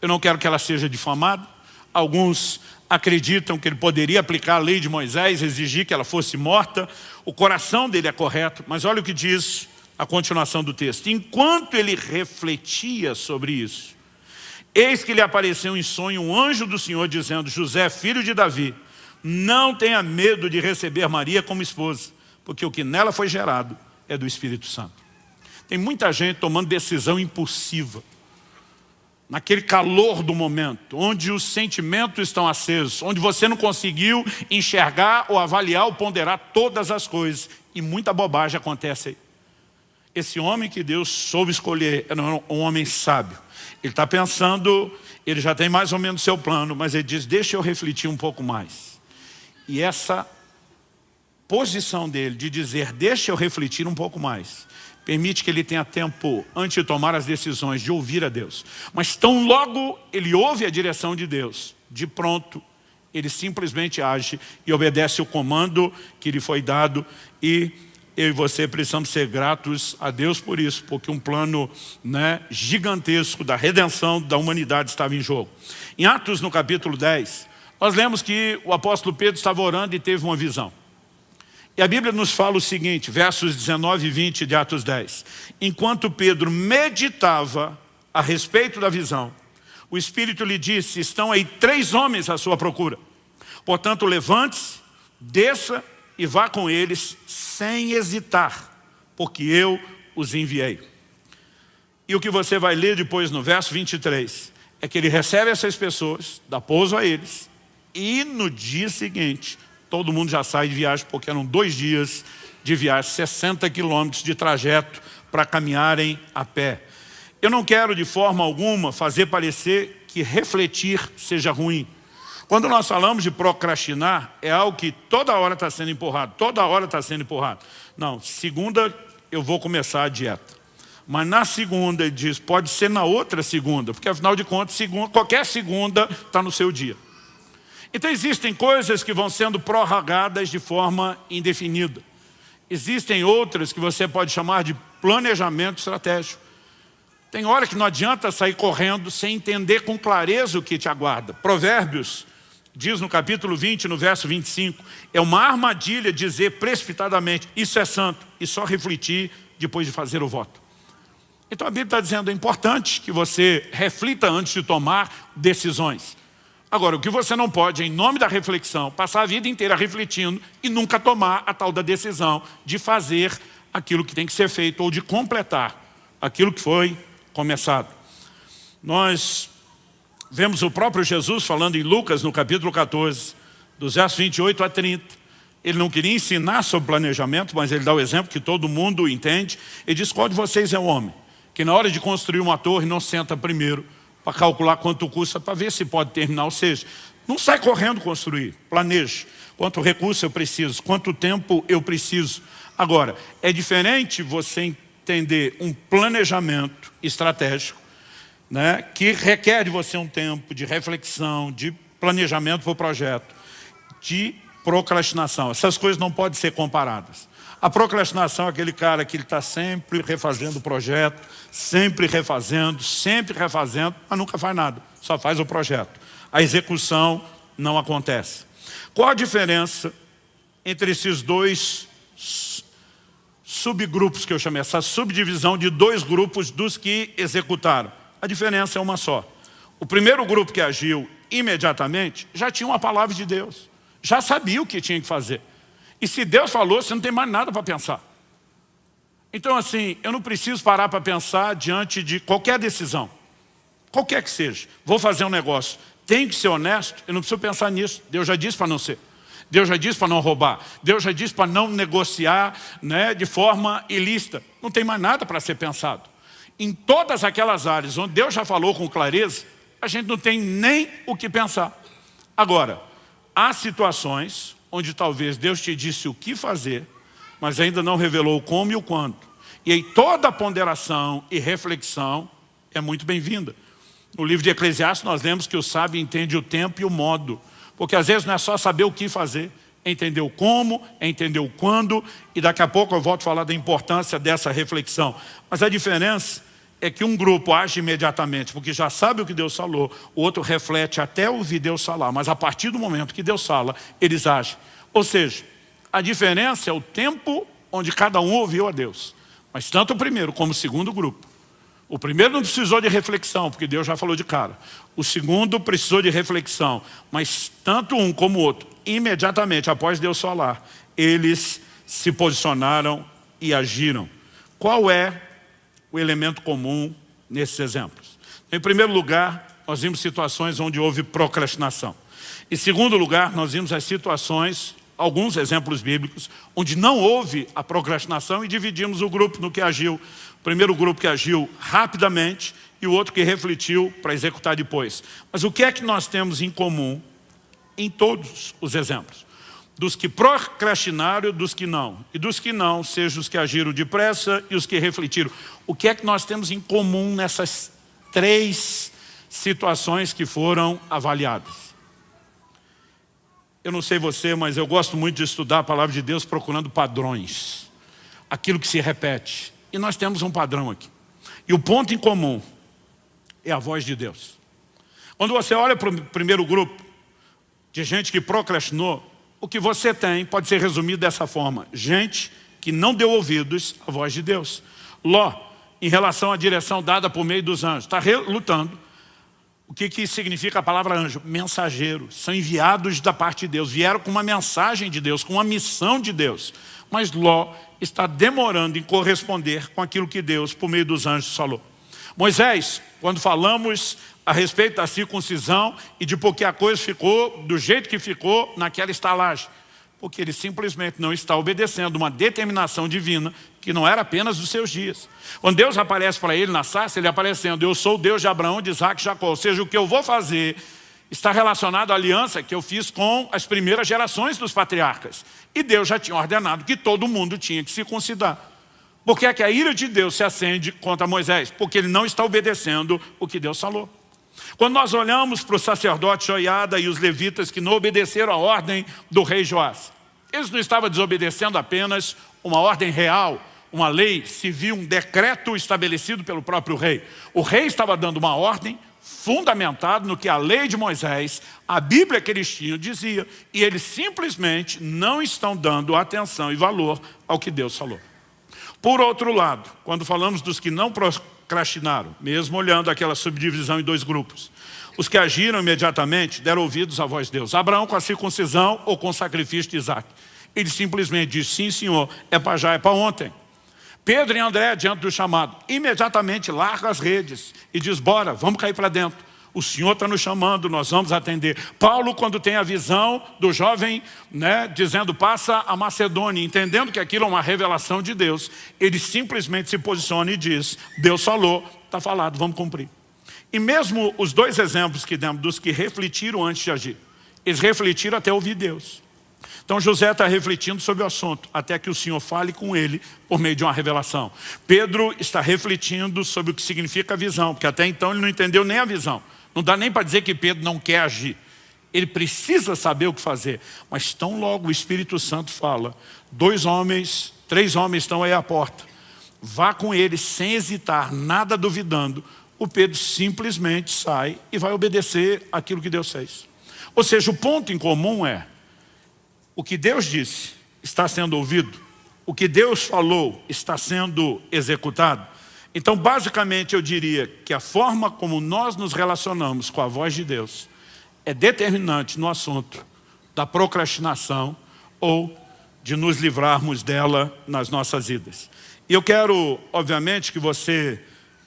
Eu não quero que ela seja difamada. Alguns acreditam que ele poderia aplicar a lei de Moisés, exigir que ela fosse morta. O coração dele é correto, mas olha o que diz a continuação do texto. Enquanto ele refletia sobre isso, eis que lhe apareceu em sonho um anjo do Senhor dizendo, José, filho de Davi, não tenha medo de receber Maria como esposa, porque o que nela foi gerado é do Espírito Santo. Tem muita gente tomando decisão impulsiva, naquele calor do momento, onde os sentimentos estão acesos, onde você não conseguiu enxergar ou avaliar ou ponderar todas as coisas, e muita bobagem acontece aí. Esse homem que Deus soube escolher era um homem sábio. Ele está pensando, ele já tem mais ou menos seu plano, mas ele diz, deixa eu refletir um pouco mais. E essa posição dele de dizer, deixa eu refletir um pouco mais, permite que ele tenha tempo, antes de tomar as decisões, de ouvir a Deus. Mas tão logo ele ouve a direção de Deus, de pronto, ele simplesmente age e obedece o comando que lhe foi dado. E eu e você precisamos ser gratos a Deus por isso, porque um plano gigantesco da redenção da humanidade estava em jogo. Em Atos, no capítulo 10, nós lemos que o apóstolo Pedro estava orando e teve uma visão. E a Bíblia nos fala o seguinte, versos 19 e 20 de Atos 10. Enquanto Pedro meditava a respeito da visão, o Espírito lhe disse, estão aí 3 homens à sua procura. Portanto, levante-se, desça e vá com eles sem hesitar, porque eu os enviei. E o que você vai ler depois no verso 23, é que ele recebe essas pessoas, dá pouso a eles, e no dia seguinte, todo mundo já sai de viagem, porque eram 2 dias de viagem, 60 quilômetros de trajeto para caminharem a pé. Eu não quero de forma alguma fazer parecer que refletir seja ruim. Quando nós falamos de procrastinar, é algo que toda hora está sendo empurrado, toda hora está sendo empurrado. Não, segunda eu vou começar a dieta. Mas na segunda, ele diz, pode ser na outra segunda, porque afinal de contas, qualquer segunda está no seu dia. Então existem coisas que vão sendo prorrogadas de forma indefinida. Existem outras que você pode chamar de planejamento estratégico. Tem hora que não adianta sair correndo sem entender com clareza o que te aguarda. Provérbios diz no capítulo 20, no verso 25, é uma armadilha dizer precipitadamente, isso é santo, e só refletir depois de fazer o voto. Então a Bíblia está dizendo, é importante que você reflita antes de tomar decisões. Agora, o que você não pode, em nome da reflexão, passar a vida inteira refletindo e nunca tomar a tal da decisão de fazer aquilo que tem que ser feito ou de completar aquilo que foi começado. Nós vemos o próprio Jesus falando em Lucas, no capítulo 14, dos versos 28 a 30. Ele não queria ensinar sobre planejamento, mas ele dá o exemplo que todo mundo entende. Ele diz: qual de vocês é o homem que na hora de construir uma torre não senta primeiro para calcular quanto custa, para ver se pode terminar? Ou seja, não sai correndo construir, planeje. Quanto recurso eu preciso, quanto tempo eu preciso. Agora, é diferente você entender um planejamento estratégico, né, que requer de você um tempo de reflexão, de planejamento para o projeto, de procrastinação. Essas coisas não podem ser comparadas. A procrastinação é aquele cara que ele está sempre refazendo o projeto, sempre refazendo, mas nunca faz nada, só faz o projeto. A execução não acontece. Qual a diferença entre esses dois subgrupos que eu chamei, essa subdivisão de dois grupos dos que executaram? A diferença é uma só. O primeiro grupo que agiu imediatamente já tinha uma palavra de Deus, já sabia o que tinha que fazer. E se Deus falou, você não tem mais nada para pensar. Então assim, eu não preciso parar para pensar diante de qualquer decisão, qualquer que seja. Vou fazer um negócio, tenho que ser honesto, eu não preciso pensar nisso. Deus já disse para não ser. Deus já disse para não roubar. Deus já disse para não negociar, né, de forma ilícita. Não tem mais nada para ser pensado. Em todas aquelas áreas onde Deus já falou com clareza, a gente não tem nem o que pensar. Agora, há situações onde talvez Deus te disse o que fazer, mas ainda não revelou o como e o quando. E aí toda a ponderação e reflexão é muito bem-vinda. No livro de Eclesiastes nós lemos que o sábio entende o tempo e o modo. Porque às vezes não é só saber o que fazer, é entender o como, é entender o quando, e daqui a pouco eu volto a falar da importância dessa reflexão. Mas a diferença é que um grupo age imediatamente, porque já sabe o que Deus falou, o outro reflete até ouvir Deus falar, mas a partir do momento que Deus fala, eles agem. Ou seja, a diferença é o tempo onde cada um ouviu a Deus. Mas tanto o primeiro como o segundo grupo. O primeiro não precisou de reflexão, porque Deus já falou de cara. O segundo precisou de reflexão, mas tanto um como o outro, imediatamente após Deus falar, eles se posicionaram e agiram. Qual é o elemento comum nesses exemplos? Em primeiro lugar, nós vimos situações onde houve procrastinação. Em segundo lugar, nós vimos as situações, alguns exemplos bíblicos, onde não houve a procrastinação e dividimos o grupo no que agiu. O primeiro grupo que agiu rapidamente e o outro que refletiu para executar depois. Mas o que é que nós temos em comum em todos os exemplos? Dos que procrastinaram e dos que não. E dos que não, sejam os que agiram depressa e os que refletiram. O que é que nós temos em comum nessas três situações que foram avaliadas? Eu não sei você, mas eu gosto muito de estudar a palavra de Deus procurando padrões. Aquilo que se repete. E nós temos um padrão aqui. E o ponto em comum é a voz de Deus. Quando você olha para o primeiro grupo de gente que procrastinou, o que você tem pode ser resumido dessa forma: gente que não deu ouvidos à voz de Deus. Ló, em relação à direção dada por meio dos anjos, está relutando. O que significa a palavra anjo? Mensageiro. São enviados da parte de Deus. Vieram com uma mensagem de Deus, com uma missão de Deus. Mas Ló está demorando em corresponder com aquilo que Deus, por meio dos anjos, falou. Moisés, quando falamos a respeito da circuncisão e de por que a coisa ficou do jeito que ficou naquela estalagem, porque ele simplesmente não está obedecendo uma determinação divina que não era apenas dos seus dias. Quando Deus aparece para ele na sarça, ele aparecendo: eu sou o Deus de Abraão, de Isaac e Jacó. Ou seja, o que eu vou fazer está relacionado à aliança que eu fiz com as primeiras gerações dos patriarcas. E Deus já tinha ordenado que todo mundo tinha que circuncidar. Por que é que a ira de Deus se acende contra Moisés? Porque ele não está obedecendo o que Deus falou. Quando nós olhamos para o sacerdote Joiada e os levitas que não obedeceram a ordem do rei Joás, eles não estavam desobedecendo apenas uma ordem real, uma lei civil, um decreto estabelecido pelo próprio rei. O rei estava dando uma ordem fundamentada no que a lei de Moisés, a Bíblia que eles tinham, dizia. E eles simplesmente não estão dando atenção e valor ao que Deus falou. Por outro lado, quando falamos dos que não procrastinaram, mesmo olhando aquela subdivisão em dois grupos, os que agiram imediatamente deram ouvidos à voz de Deus. Abraão com a circuncisão ou com o sacrifício de Isaac. Ele simplesmente disse, sim senhor, é para já, é para ontem. Pedro e André, diante do chamado, imediatamente larga as redes e diz, bora, vamos cair para dentro. O Senhor está nos chamando, nós vamos atender. Paulo, quando tem a visão do jovem, dizendo, passa a Macedônia, entendendo que aquilo é uma revelação de Deus, ele simplesmente se posiciona e diz, Deus falou, está falado, vamos cumprir. E mesmo os dois exemplos que demos, dos que refletiram antes de agir, eles refletiram até ouvir Deus. Então José está refletindo sobre o assunto, até que o Senhor fale com ele por meio de uma revelação. Pedro está refletindo sobre o que significa a visão, porque até então ele não entendeu nem a visão. Não dá nem para dizer que Pedro não quer agir. Ele precisa saber o que fazer. Mas tão logo o Espírito Santo fala, 3 homens estão aí à porta. Vá com eles sem hesitar, nada duvidando. O Pedro simplesmente sai e vai obedecer aquilo que Deus fez. Ou seja, o ponto em comum é, o que Deus disse está sendo ouvido, o que Deus falou está sendo executado. Então, basicamente, eu diria que a forma como nós nos relacionamos com a voz de Deus é determinante no assunto da procrastinação ou de nos livrarmos dela nas nossas vidas. E eu quero, obviamente, que você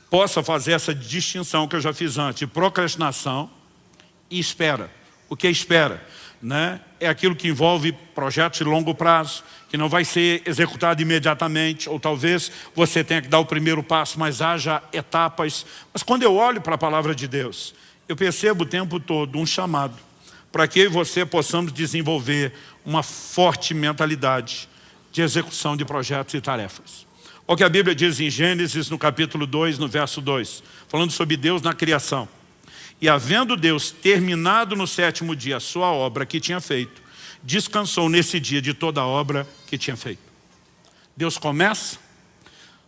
possa fazer essa distinção que eu já fiz antes, de procrastinação e espera. O que é espera? É aquilo que envolve projetos de longo prazo, que não vai ser executado imediatamente, ou talvez você tenha que dar o primeiro passo, mas haja etapas. Mas quando eu olho para a palavra de Deus, eu percebo o tempo todo um chamado para que eu e você possamos desenvolver uma forte mentalidade de execução de projetos e tarefas. Olha o que a Bíblia diz em Gênesis, no capítulo 2, no verso 2, falando sobre Deus na criação. E havendo Deus terminado no 7º dia a sua obra que tinha feito, descansou nesse dia de toda a obra que tinha feito. Deus começa,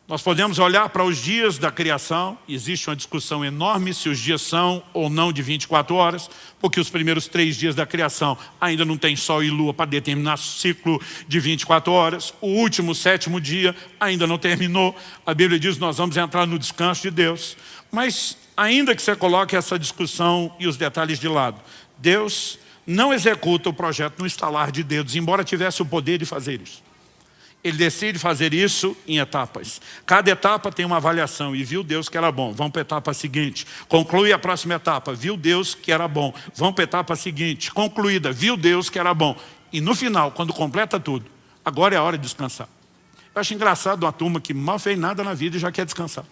nós podemos olhar para os dias da criação, existe uma discussão enorme se os dias são ou não de 24 horas, porque os primeiros 3 dias da criação ainda não tem sol e lua para determinar o ciclo de 24 horas, o último, 7º dia, ainda não terminou, a Bíblia diz que nós vamos entrar no descanso de Deus, mas ainda que você coloque essa discussão e os detalhes de lado, Deus não executa o projeto no estalar de dedos, embora tivesse o poder de fazer isso. Ele decide fazer isso em etapas. Cada etapa tem uma avaliação e viu Deus que era bom. Vamos para a etapa seguinte. Conclui a próxima etapa. Viu Deus que era bom. Vamos para a etapa seguinte. Concluída. Viu Deus que era bom. E no final, quando completa tudo, agora é a hora de descansar. Eu acho engraçado uma turma que mal fez nada na vida e já quer descansar.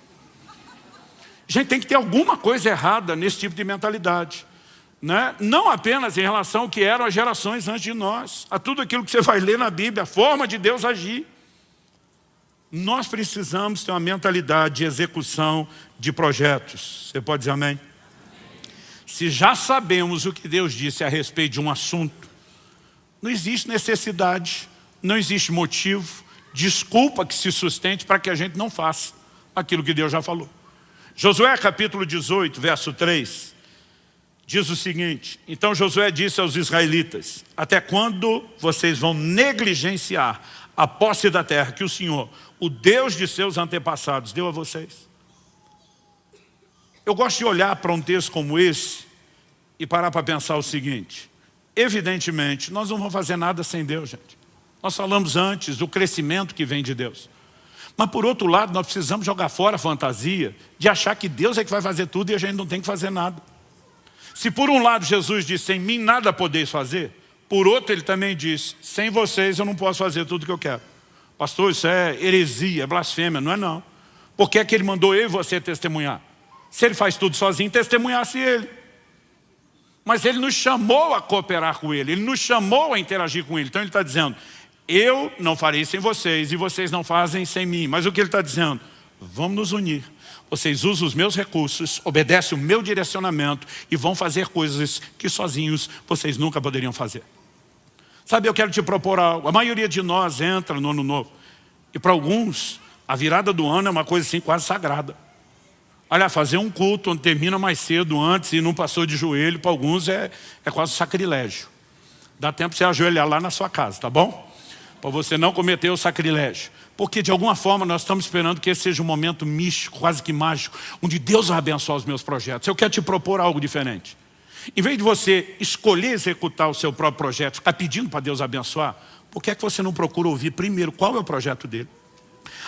Gente, tem que ter alguma coisa errada nesse tipo de mentalidade. Não apenas em relação ao que eram as gerações antes de nós, a tudo aquilo que você vai ler na Bíblia, a forma de Deus agir. Nós precisamos ter uma mentalidade de execução de projetos. Você pode dizer amém? Se já sabemos o que Deus disse a respeito de um assunto, não existe necessidade, não existe motivo, desculpa que se sustente para que a gente não faça aquilo que Deus já falou. Josué capítulo 18, verso 3, diz o seguinte, então Josué disse aos israelitas, até quando vocês vão negligenciar a posse da terra que o Senhor, o Deus de seus antepassados, deu a vocês? Eu gosto de olhar para um texto como esse e parar para pensar o seguinte, evidentemente, nós não vamos fazer nada sem Deus, gente. Nós falamos antes do crescimento que vem de Deus. Mas por outro lado, nós precisamos jogar fora a fantasia de achar que Deus é que vai fazer tudo e a gente não tem que fazer nada. Se por um lado Jesus disse, sem mim nada podeis fazer, por outro ele também disse, sem vocês eu não posso fazer tudo o que eu quero. Pastor, isso é heresia, é blasfêmia, não é não. Por que é que ele mandou eu e você testemunhar? Se ele faz tudo sozinho, testemunhasse ele. Mas ele nos chamou a cooperar com ele, ele nos chamou a interagir com ele. Então ele está dizendo, eu não farei sem vocês e vocês não fazem sem mim. Mas o que ele está dizendo? Vamos nos unir. Vocês usam os meus recursos, obedecem o meu direcionamento e vão fazer coisas que sozinhos vocês nunca poderiam fazer. Sabe, eu quero te propor algo. A maioria de nós entra no ano novo. E para alguns, a virada do ano é uma coisa assim quase sagrada. Olha, fazer um culto onde termina mais cedo antes e não passou de joelho, para alguns é quase um sacrilégio. Dá tempo para você ajoelhar lá na sua casa, tá bom? para você não cometer o sacrilégio. Porque de alguma forma nós estamos esperando que esse seja um momento místico, quase que mágico, onde Deus vai abençoar os meus projetos. Eu quero te propor algo diferente. Em vez de você escolher executar o seu próprio projeto, ficar pedindo para Deus abençoar, por que é que você não procura ouvir primeiro qual é o projeto dele?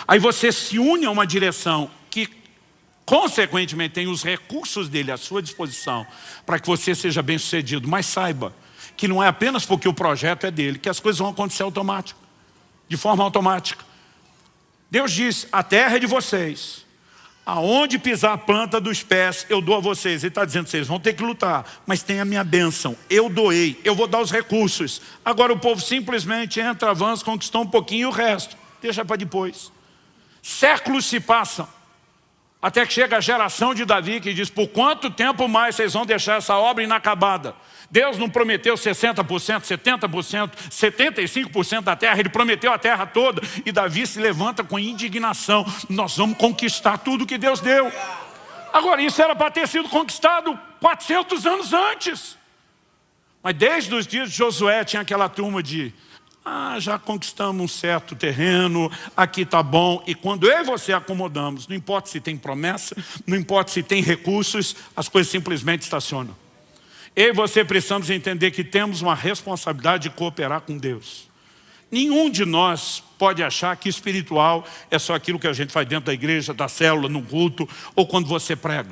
Aí você se une a uma direção que, consequentemente, tem os recursos dele à sua disposição para que você seja bem sucedido. Mas saiba que não é apenas porque o projeto é dele que as coisas vão acontecer de forma automática. Deus diz, a terra é de vocês. Aonde pisar a planta dos pés, eu dou a vocês. Ele está dizendo, vocês vão ter que lutar, mas tem a minha bênção. Eu doei, eu vou dar os recursos. Agora o povo simplesmente entra, avança, conquistou um pouquinho e o resto deixa para depois. Séculos se passam, até que chega a geração de Davi que diz, por quanto tempo mais vocês vão deixar essa obra inacabada? Deus não prometeu 60%, 70%, 75% da terra, Ele prometeu a terra toda. E Davi se levanta com indignação. Nós vamos conquistar tudo que Deus deu. Agora, isso era para ter sido conquistado 400 anos antes. Mas desde os dias de Josué tinha aquela turma de... já conquistamos um certo terreno, aqui está bom. E quando eu e você acomodamos, não importa se tem promessa, não importa se tem recursos, as coisas simplesmente estacionam. Eu e você precisamos entender que temos uma responsabilidade de cooperar com Deus. Nenhum de nós pode achar que espiritual é só aquilo que a gente faz dentro da igreja, da célula, no culto, ou quando você prega.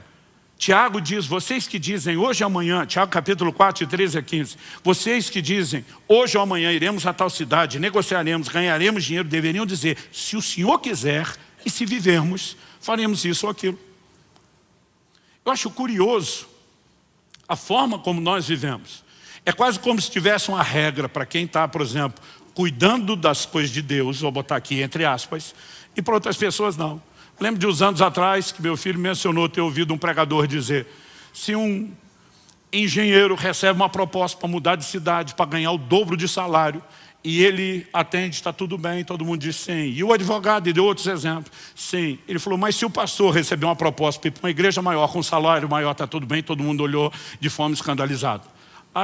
Tiago diz, vocês que dizem hoje ou amanhã, Tiago capítulo 4, 13 a 15, vocês que dizem hoje ou amanhã iremos a tal cidade, negociaremos, ganharemos dinheiro, deveriam dizer, se o Senhor quiser e se vivermos, faremos isso ou aquilo. Eu acho curioso a forma como nós vivemos. É quase como se tivesse uma regra para quem está, por exemplo, cuidando das coisas de Deus, vou botar aqui entre aspas, e para outras pessoas não. Lembro de uns anos atrás que meu filho mencionou ter ouvido um pregador dizer, se um engenheiro recebe uma proposta para mudar de cidade, para ganhar o dobro de salário, e ele atende, está tudo bem, todo mundo diz sim. E o advogado, e deu outros exemplos, sim. Ele falou, mas se o pastor receber uma proposta para ir para uma igreja maior, com um salário maior, está tudo bem, todo mundo olhou de forma escandalizada.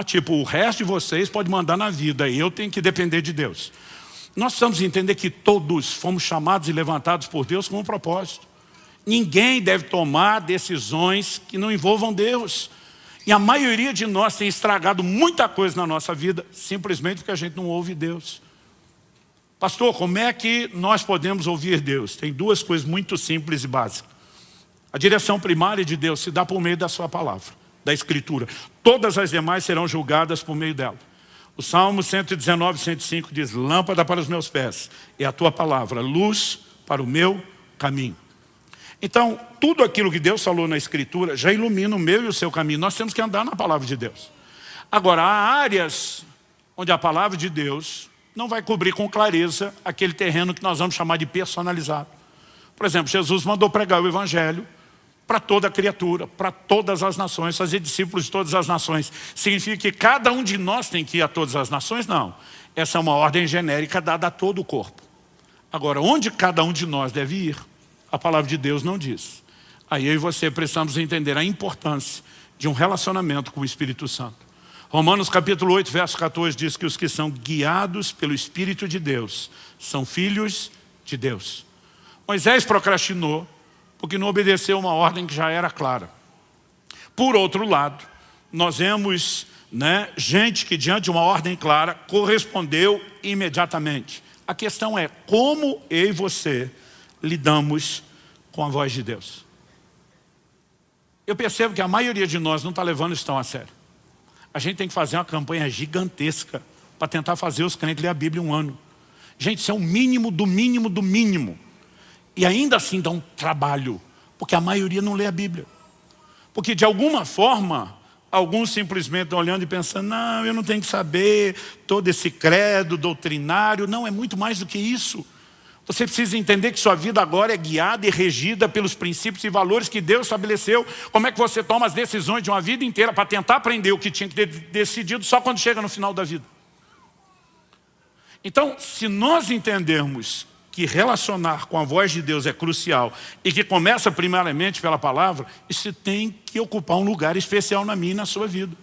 Tipo, o resto de vocês pode mandar na vida, e eu tenho que depender de Deus. Nós precisamos entender que todos fomos chamados e levantados por Deus com um propósito. Ninguém deve tomar decisões que não envolvam Deus. E a maioria de nós tem estragado muita coisa na nossa vida, simplesmente porque a gente não ouve Deus. Pastor, como é que nós podemos ouvir Deus? Tem duas coisas muito simples e básicas. A direção primária de Deus se dá por meio da sua palavra, da Escritura. Todas as demais serão julgadas por meio dela. O Salmo 119, 105 diz, lâmpada para os meus pés é a tua palavra, luz para o meu caminho. Então, tudo aquilo que Deus falou na Escritura já ilumina o meu e o seu caminho. Nós temos que andar na palavra de Deus. Agora, há áreas onde a palavra de Deus não vai cobrir com clareza aquele terreno que nós vamos chamar de personalizado. Por exemplo, Jesus mandou pregar o Evangelho para toda a criatura, para todas as nações, fazer discípulos de todas as nações. Significa que cada um de nós tem que ir a todas as nações? Não. Essa é uma ordem genérica dada a todo o corpo. Agora, onde cada um de nós deve ir? A palavra de Deus não diz. Aí eu e você precisamos entender a importância de um relacionamento com o Espírito Santo. Romanos capítulo 8, verso 14 diz que os que são guiados pelo Espírito de Deus são filhos de Deus. Moisés procrastinou porque não obedeceu uma ordem que já era clara. Por outro lado, nós vemos gente que diante de uma ordem clara correspondeu imediatamente. A questão é como eu e você lidamos com a voz de Deus. Eu percebo que a maioria de nós não está levando isso tão a sério. A gente tem que fazer uma campanha gigantesca para tentar fazer os crentes ler a Bíblia um ano. Gente, isso é o mínimo do mínimo do mínimo. E ainda assim dá um trabalho, porque a maioria não lê a Bíblia. Porque de alguma forma, alguns simplesmente estão olhando e pensando, não, eu não tenho que saber todo esse credo doutrinário. Não, é muito mais do que isso. Você precisa entender que sua vida agora é guiada e regida pelos princípios e valores que Deus estabeleceu. Como é que você toma as decisões de uma vida inteira para tentar aprender o que tinha que ter decidido só quando chega no final da vida? Então, se nós entendermos que relacionar com a voz de Deus é crucial e que começa primeiramente pela palavra, isso tem que ocupar um lugar especial na minha e na sua vida.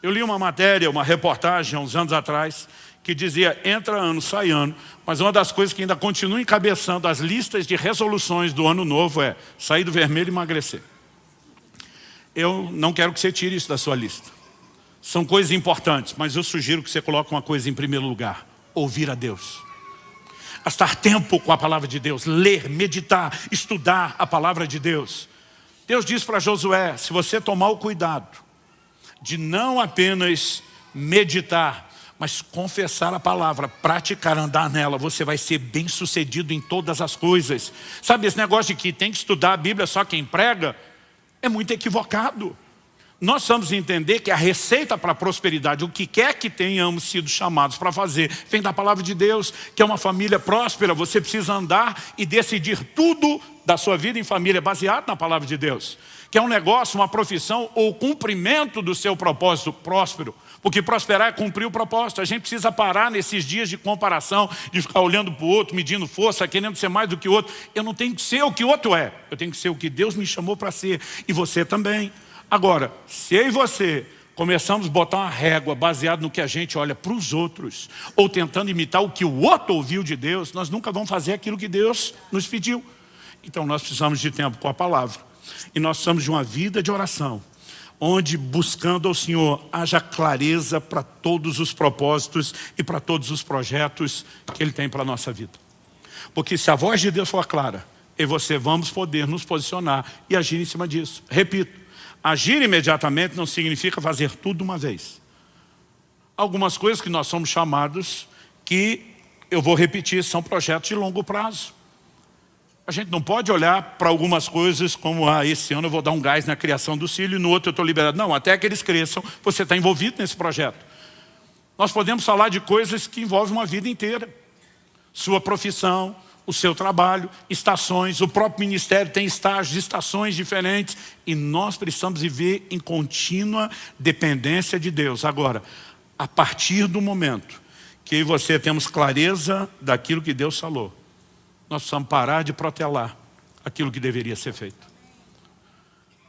Eu li uma matéria, uma reportagem há uns anos atrás, que dizia, entra ano, sai ano, mas uma das coisas que ainda continua encabeçando as listas de resoluções do ano novo é sair do vermelho e emagrecer. Eu não quero que você tire isso da sua lista. São coisas importantes, mas eu sugiro que você coloque uma coisa em primeiro lugar: ouvir a Deus. Gastar tempo com a palavra de Deus, ler, meditar, estudar a palavra de Deus. Deus diz para Josué, se você tomar o cuidado de não apenas meditar, mas confessar a palavra, praticar, andar nela, você vai ser bem sucedido em todas as coisas. Sabe, esse negócio de que tem que estudar a Bíblia só quem prega, é muito equivocado. Nós vamos entender que a receita para a prosperidade, o que quer que tenhamos sido chamados para fazer, vem da palavra de Deus, que é uma família próspera. Você precisa andar e decidir tudo da sua vida em família, baseado na palavra de Deus. Que é um negócio, uma profissão ou cumprimento do seu propósito próspero. Porque prosperar é cumprir o propósito. A gente precisa parar nesses dias de comparação, de ficar olhando para o outro, medindo força, querendo ser mais do que o outro. Eu não tenho que ser o que o outro é. Eu tenho que ser o que Deus me chamou para ser. E você também. Agora, se eu e você começamos a botar uma régua baseada no que a gente olha para os outros, ou tentando imitar o que o outro ouviu de Deus, nós nunca vamos fazer aquilo que Deus nos pediu. Então nós precisamos de tempo com a palavra. E nós precisamos de uma vida de oração, onde buscando ao Senhor haja clareza para todos os propósitos e para todos os projetos que Ele tem para a nossa vida. Porque se a voz de Deus for clara, eu e você vamos poder nos posicionar e agir em cima disso. Repito, agir imediatamente não significa fazer tudo de uma vez. Algumas coisas que nós somos chamados, que eu vou repetir, são projetos de longo prazo. A gente não pode olhar para algumas coisas como, esse ano eu vou dar um gás na criação do filho e no outro eu estou liberado. Não, até que eles cresçam, você está envolvido nesse projeto. Nós podemos falar de coisas que envolvem uma vida inteira. Sua profissão, o seu trabalho, estações, o próprio ministério tem estágios, estações diferentes. E nós precisamos viver em contínua dependência de Deus. Agora, a partir do momento que eu e você temos clareza daquilo que Deus falou, nós precisamos parar de protelar aquilo que deveria ser feito.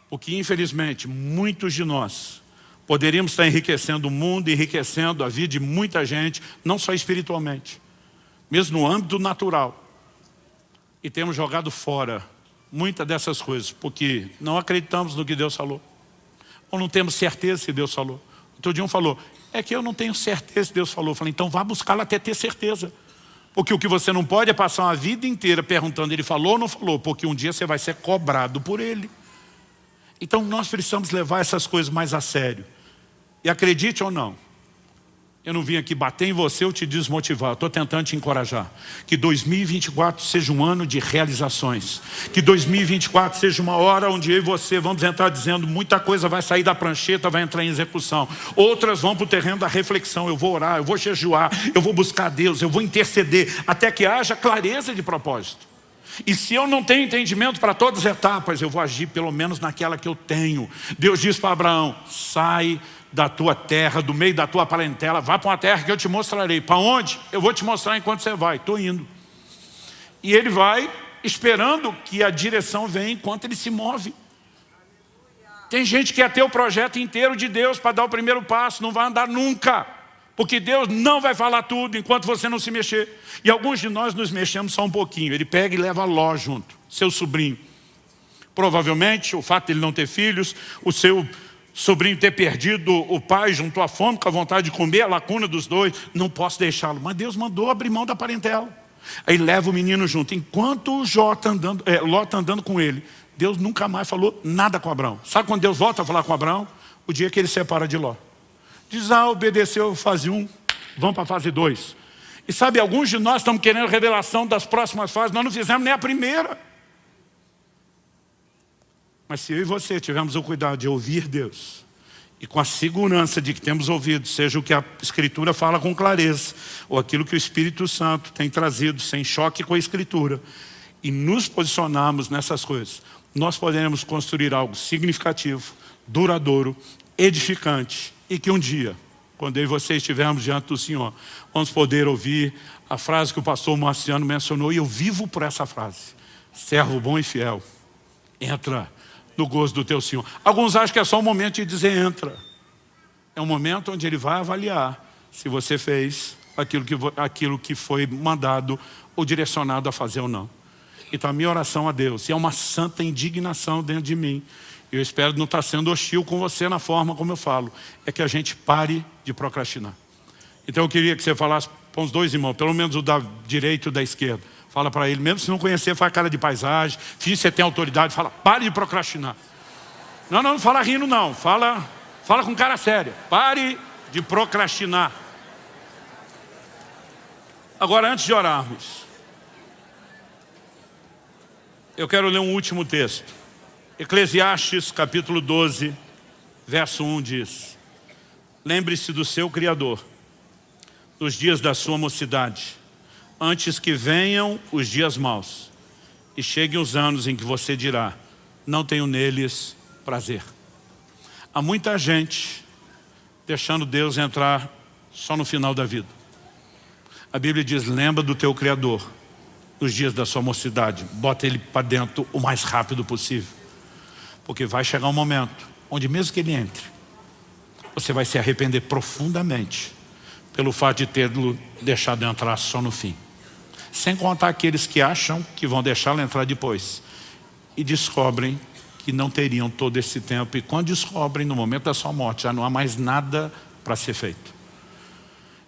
Porque, infelizmente, muitos de nós poderíamos estar enriquecendo o mundo, enriquecendo a vida de muita gente, não só espiritualmente, mesmo no âmbito natural. E temos jogado fora muitas dessas coisas, porque não acreditamos no que Deus falou. Ou não temos certeza se Deus falou. Outro dia um falou, é que eu não tenho certeza se Deus falou. Eu falei, então vá buscá-la até ter certeza. Porque o que você não pode é passar uma vida inteira perguntando, ele falou ou não falou, porque um dia você vai ser cobrado por ele. Então nós precisamos levar essas coisas mais a sério. E acredite ou não, eu não vim aqui bater em você ou te desmotivar, eu estou tentando te encorajar. Que 2024 seja um ano de realizações. Que 2024 seja uma hora onde eu e você vamos entrar dizendo muita coisa vai sair da prancheta, vai entrar em execução. Outras vão para o terreno da reflexão. Eu vou orar, eu vou jejuar, eu vou buscar Deus, eu vou interceder, até que haja clareza de propósito. E se eu não tenho entendimento para todas as etapas, eu vou agir pelo menos naquela que eu tenho. Deus diz para Abraão, sai da tua terra, do meio da tua parentela, vá para uma terra que eu te mostrarei. Para onde? Eu vou te mostrar enquanto você vai. Estou indo. E ele vai esperando que a direção venha enquanto ele se move. Tem gente que quer ter o projeto inteiro de Deus para dar o primeiro passo, não vai andar nunca. Porque Deus não vai falar tudo enquanto você não se mexer. E alguns de nós nos mexemos só um pouquinho. Ele pega e leva Ló junto, seu sobrinho. Provavelmente o fato de ele não ter filhos, o seu sobrinho ter perdido o pai junto à fome, com a vontade de comer, a lacuna dos dois, não posso deixá-lo. Mas Deus mandou abrir mão da parentela. Aí leva o menino junto. Enquanto o Ló está andando com ele, Deus nunca mais falou nada com Abraão. Sabe quando Deus volta a falar com Abraão? O dia que ele separa de Ló. Diz, obedeceu fase 1, vamos para a fase 2. E sabe, alguns de nós estamos querendo revelação das próximas fases, nós não fizemos nem a primeira. Mas se eu e você tivermos o cuidado de ouvir Deus, e com a segurança de que temos ouvido, seja o que a Escritura fala com clareza, ou aquilo que o Espírito Santo tem trazido, sem choque com a Escritura, e nos posicionarmos nessas coisas, nós poderemos construir algo significativo, duradouro, edificante, e que um dia, quando eu e você estivermos diante do Senhor, vamos poder ouvir a frase que o pastor Marciano mencionou, e eu vivo por essa frase: servo bom e fiel, entra no gozo do teu Senhor. Alguns acham que é só um momento de dizer entra. É um momento onde Ele vai avaliar se você fez aquilo que foi mandado ou direcionado a fazer ou não. Então a minha oração a Deus, e é uma santa indignação dentro de mim, eu espero não estar sendo hostil com você na forma como eu falo, é que a gente pare de procrastinar. Então eu queria que você falasse para os dois irmãos, pelo menos o da direita e o da esquerda. Fala para ele, mesmo se não conhecer, faz cara de paisagem, finge que você tem autoridade, fala, pare de procrastinar. Não fala rindo não, fala com cara séria, pare de procrastinar. Agora, antes de orarmos, eu quero ler um último texto. Eclesiastes capítulo 12, verso 1 diz: lembre-se do seu Criador, nos dias da sua mocidade, antes que venham os dias maus, e cheguem os anos em que você dirá, não tenho neles prazer. Há muita gente deixando Deus entrar só no final da vida. A Bíblia diz, lembra do teu Criador, nos dias da sua mocidade, bota Ele para dentro o mais rápido possível. Porque vai chegar um momento, onde mesmo que Ele entre, você vai se arrepender profundamente, pelo fato de tê-lo deixado entrar só no fim. Sem contar aqueles que acham que vão deixá-lo entrar depois, e descobrem que não teriam todo esse tempo, e quando descobrem, no momento da sua morte, já não há mais nada para ser feito.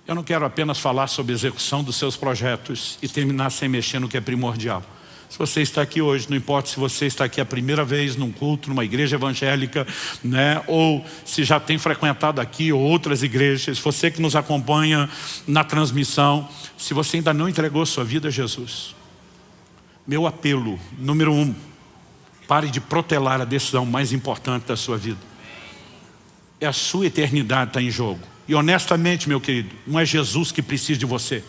Eu não quero apenas falar sobre a execução dos seus projetos e terminar sem mexer no que é primordial. Se você está aqui hoje, não importa se você está aqui a primeira vez num culto, numa igreja evangélica, né, ou se já tem frequentado aqui ou outras igrejas, você que nos acompanha na transmissão, se você ainda não entregou sua vida a Jesus, meu apelo, número 1, pare de protelar a decisão mais importante da sua vida. É a sua eternidade que está em jogo. E honestamente, meu querido, não é Jesus que precisa de você.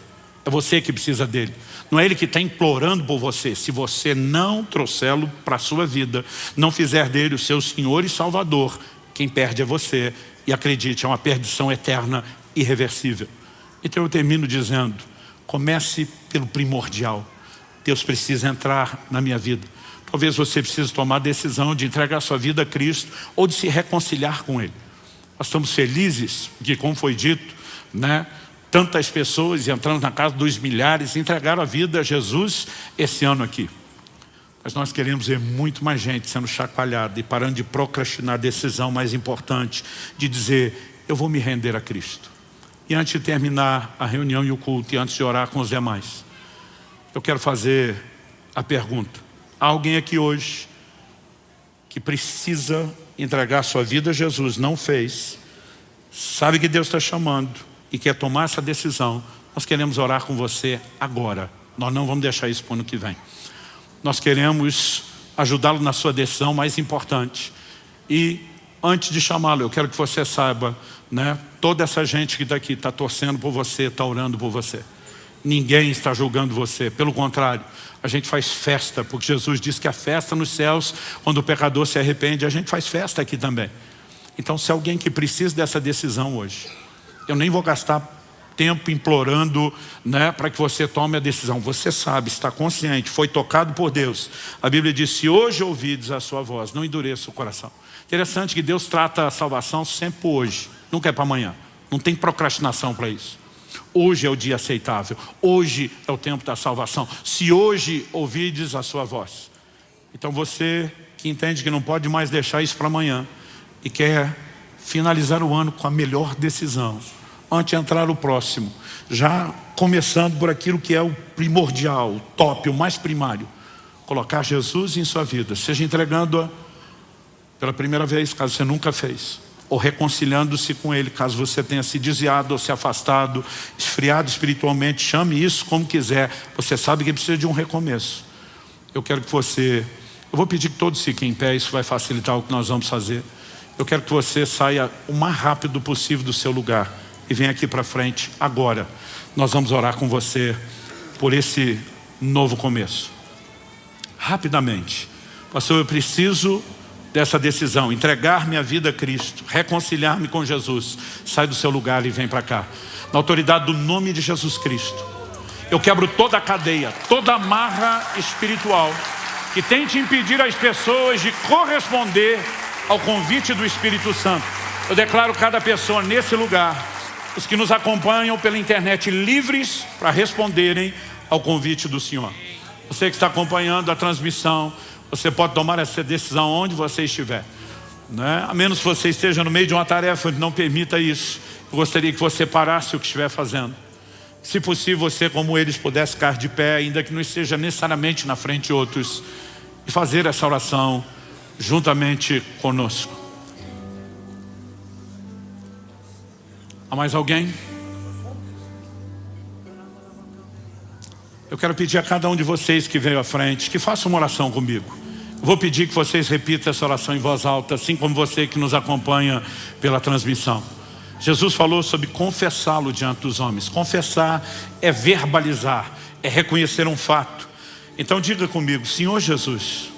É você que precisa dele. Não é Ele que está implorando por você. Se você não trouxê-lo para a sua vida, não fizer dele o seu Senhor e Salvador, quem perde é você. E acredite, é uma perdição eterna, irreversível. Então eu termino dizendo, comece pelo primordial. Deus precisa entrar na minha vida. Talvez você precise tomar a decisão de entregar sua vida a Cristo ou de se reconciliar com Ele. Nós estamos felizes que, como foi dito, né, tantas pessoas entrando na casa dos milhares entregaram a vida a Jesus esse ano aqui. Mas nós queremos ver muito mais gente sendo chacoalhada e parando de procrastinar a decisão mais importante de dizer, eu vou me render a Cristo. E antes de terminar a reunião e o culto e antes de orar com os demais, eu quero fazer a pergunta. Há alguém aqui hoje que precisa entregar sua vida a Jesus, não fez, sabe que Deus está chamando e quer tomar essa decisão? Nós queremos orar com você agora. Nós não vamos deixar isso para o ano que vem. Nós queremos ajudá-lo na sua decisão mais importante. E antes de chamá-lo, eu quero que você saiba, né, toda essa gente que está aqui está torcendo por você, está orando por você. Ninguém está julgando você, pelo contrário, a gente faz festa, porque Jesus disse que a festa nos céus, quando o pecador se arrepende, a gente faz festa aqui também. Então, se alguém que precisa dessa decisão hoje, eu nem vou gastar tempo implorando, né, para que você tome a decisão. Você sabe, está consciente, foi tocado por Deus. A Bíblia diz, se hoje ouvides a sua voz, não endureça o coração. Interessante que Deus trata a salvação sempre hoje, nunca é para amanhã. Não tem procrastinação para isso. Hoje é o dia aceitável, hoje é o tempo da salvação. Se hoje ouvides a sua voz. Então você que entende que não pode mais deixar isso para amanhã e quer finalizar o ano com a melhor decisão, antes de entrar no próximo, já começando por aquilo que é o primordial, o top, o mais primário, colocar Jesus em sua vida, seja entregando-a pela primeira vez, caso você nunca fez, ou reconciliando-se com Ele, caso você tenha se desviado ou se afastado, esfriado espiritualmente, chame isso como quiser, você sabe que precisa de um recomeço. Eu quero que você, eu vou pedir que todos fiquem em pé, isso vai facilitar o que nós vamos fazer. Eu quero que você saia o mais rápido possível do seu lugar e venha aqui para frente agora. Nós vamos orar com você por esse novo começo. Rapidamente. Pastor, eu preciso dessa decisão, entregar minha vida a Cristo, reconciliar-me com Jesus. Sai do seu lugar e vem para cá. Na autoridade do nome de Jesus Cristo, eu quebro toda a cadeia, toda a amarra espiritual que tente impedir as pessoas de corresponder ao convite do Espírito Santo. Eu declaro cada pessoa nesse lugar, os que nos acompanham pela internet, livres para responderem ao convite do Senhor. Você que está acompanhando a transmissão, você pode tomar essa decisão onde você estiver, né? A menos que você esteja no meio de uma tarefa, não permita isso. Eu gostaria que você parasse o que estiver fazendo. Se possível, você, como eles, pudesse ficar de pé, ainda que não esteja necessariamente na frente de outros, e fazer essa oração juntamente conosco. Há mais alguém? Eu quero pedir a cada um de vocês que veio à frente, que faça uma oração comigo. Eu vou pedir que vocês repitam essa oração em voz alta, assim como você que nos acompanha pela transmissão. Jesus falou sobre confessá-lo diante dos homens. Confessar é verbalizar, é reconhecer um fato. Então diga comigo: Senhor Jesus,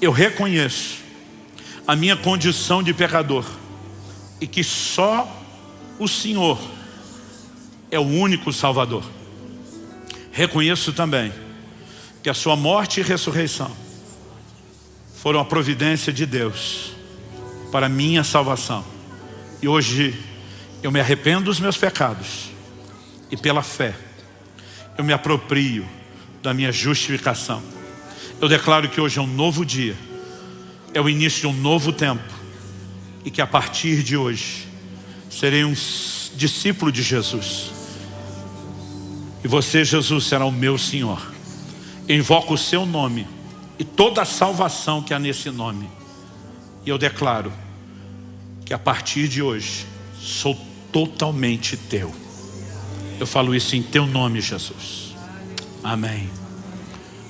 eu reconheço a minha condição de pecador e que só o Senhor é o único Salvador. Reconheço também que a sua morte e ressurreição foram a providência de Deus para a minha salvação. E hoje eu me arrependo dos meus pecados e pela fé eu me aproprio da minha justificação. Eu declaro que hoje é um novo dia, é o início de um novo tempo, e que a partir de hoje serei um discípulo de Jesus. E você, Jesus, será o meu Senhor. Eu invoco o seu nome e toda a salvação que há nesse nome. E eu declaro que a partir de hoje sou totalmente teu. Eu falo isso em teu nome, Jesus. Amém.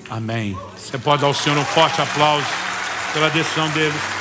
Amém. Você pode dar ao Senhor um forte aplauso pela decisão deles.